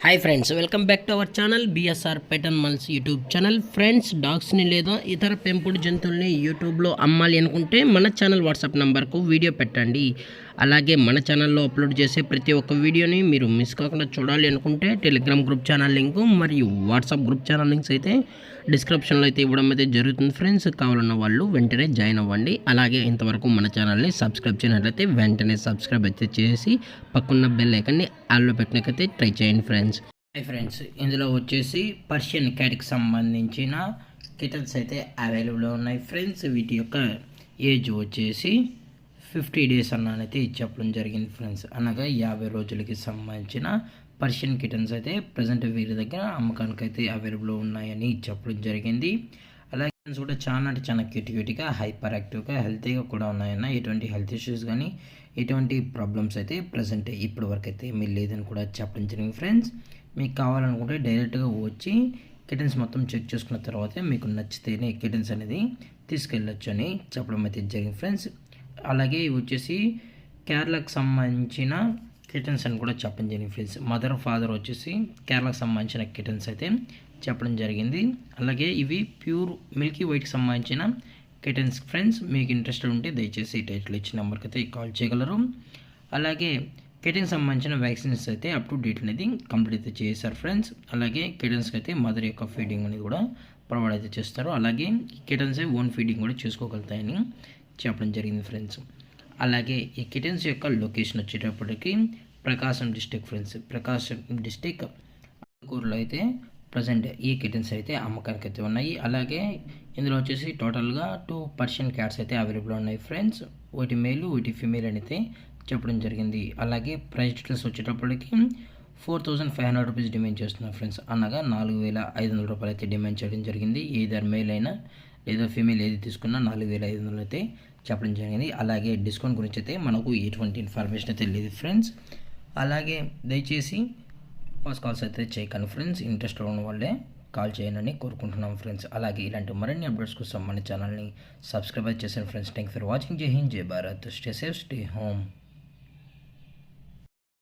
Hi friends, welcome back to our channel BSR pet animals YouTube channel. Friends, డాగ్స్ని లేదా ఇతర పెంపుడు జంతువుల్ని యూట్యూబ్లో అమ్మాలి అనుకుంటే మన ఛానల్ వాట్సాప్ నెంబర్కు వీడియో పెట్టండి. అలాగే మన ఛానల్లో అప్లోడ్ చేసే ప్రతి ఒక్క వీడియోని మీరు మిస్ కాకుండా చూడాలి అనుకుంటే టెలిగ్రామ్ గ్రూప్ ఛానల్ లింకు మరియు వాట్సాప్ గ్రూప్ ఛానల్ లింక్స్ అయితే డిస్క్రిప్షన్లో అయితే ఇవ్వడం అయితే జరుగుతుంది. ఫ్రెండ్స్, కావాలన్న వాళ్ళు వెంటనే జాయిన్ అవ్వండి. అలాగే ఇంతవరకు మన ఛానల్ని సబ్స్క్రైబ్ చేయనట్లయితే వెంటనే సబ్స్క్రైబ్ అయితే చేసి పక్కన్న బెల్ ఐకాన్ని ఆల్లో పెట్టినకైతే ట్రై చేయండి ఫ్రెండ్స్. హాయ్ ఫ్రెండ్స్, ఇందులో వచ్చేసి పర్షియన్ క్యాట్కి సంబంధించిన కిటన్స్ అయితే అవైలబుల్లో ఉన్నాయి ఫ్రెండ్స్. వీటి యొక్క ఏజ్ వచ్చేసి 50 days అన్నైతే చెప్పడం జరిగింది ఫ్రెండ్స్. అనగా 50 రోజులకి సంబంధించిన పర్షియన్ కిటన్స్ అయితే ప్రజెంట్ వీరి దగ్గర అమ్మకానికి అయితే అవైలబుల్లో ఉన్నాయని చెప్పడం జరిగింది. అలాగే కూడా చాలా అంటే చాలా క్యూట్గా హైపర్ యాక్టివ్గా హెల్తీగా కూడా ఉన్నాయన్న. ఎటువంటి హెల్త్ ఇష్యూస్ కానీ ఎటువంటి ప్రాబ్లమ్స్ అయితే ప్రజెంట్ ఇప్పటి వరకు అయితే ఏమీ లేదని కూడా చెప్పడం జరిగింది ఫ్రెండ్స్. మీకు కావాలనుకుంటే డైరెక్ట్గా వచ్చి కిటన్స్ మొత్తం చెక్ చేసుకున్న తర్వాత మీకు నచ్చితేనే కిటన్స్ అనేది తీసుకెళ్ళొచ్చు అని చెప్పడం అయితే జరిగింది ఫ్రెండ్స్. అలాగే వచ్చేసి కేరళకు సంబంధించిన కిటన్స్ అని కూడా చెప్పడం జరిగింది ఫ్రెండ్స్. మదర్ ఫాదర్ వచ్చేసి కేరళకు సంబంధించిన కిటన్స్ అయితే చెప్పడం జరిగింది. అలాగే ఇవి ప్యూర్ మిల్కీ వైట్కి సంబంధించిన కిటన్స్ ఫ్రెండ్స్. మీకు ఇంట్రెస్టెడ్ ఉంటే దయచేసి టైటిల్ ఇచ్చిన నెంబర్కి అయితే కాల్ చేయగలరు. అలాగే కిటన్స్ సంబంధించిన వ్యాక్సిన్స్ అయితే అప్ టు డేట్ అనేది కంప్లీట్ అయితే చేశారు ఫ్రెండ్స్. అలాగే కిటన్స్కి అయితే మదర్ యొక్క ఫీడింగ్ అనేది కూడా ప్రొవైడ్ అయితే చేస్తారు. అలాగే కిటన్స్ ఓన్ ఫీడింగ్ కూడా చేసుకోగలుగుతాయని చెప్పడం జరిగింది ఫ్రెండ్స్. అలాగే ఈ కిటన్స్ యొక్క లొకేషన్ వచ్చేటప్పటికి ప్రకాశం డిస్టిక్ ఫ్రెండ్స్. ప్రకాశం డిస్టిక్ కూరలో అయితే ప్రజెంట్ ఈ కిటన్స్ అయితే అమ్మకానికి అయితే ఉన్నాయి. అలాగే ఇందులో వచ్చేసి టోటల్గా 2 పర్షియన్ క్యాట్స్ అయితే అవైలబుల్ ఉన్నాయి ఫ్రెండ్స్. ఒకటి మేలు ఒకటి ఫీమేల్ అయితే చెప్పడం జరిగింది. అలాగే ప్రైస్ డీటెయిల్స్ వచ్చేటప్పటికి 4500 రూపీస్ డిమాండ్ చేస్తున్నారు ఫ్రెండ్స్. అనగా 4500 రూపాయలు అయితే డిమాండ్ చేయడం జరిగింది. ఏదర్ మేల్ అయినా లేదా ఫీమేల్ ఏది తీసుకున్నా 4500 అయితే చెప్పడం జరిగింది. అలాగే డిస్కౌంట్ గురించి అయితే మనకు ఎటువంటి ఇన్ఫర్మేషన్ అయితే లేదు ఫ్రెండ్స్. అలాగే దయచేసి ఫస్ట్ కాల్స్ అయితే చేయకండి ఫ్రెండ్స్. ఇంట్రెస్ట్ ఉన్న వాళ్ళే కాల్ చేయండి కోరుకుంటున్నాం ఫ్రెండ్స్. అలాగే ఇలాంటి మరిన్ని అప్డేట్స్ కోసం మన ఛానల్ని సబ్స్క్రైబ్ చేశాను ఫ్రెండ్స్. Thank for watching. జై హింద్, జై Bharat. Stay safe, stay home.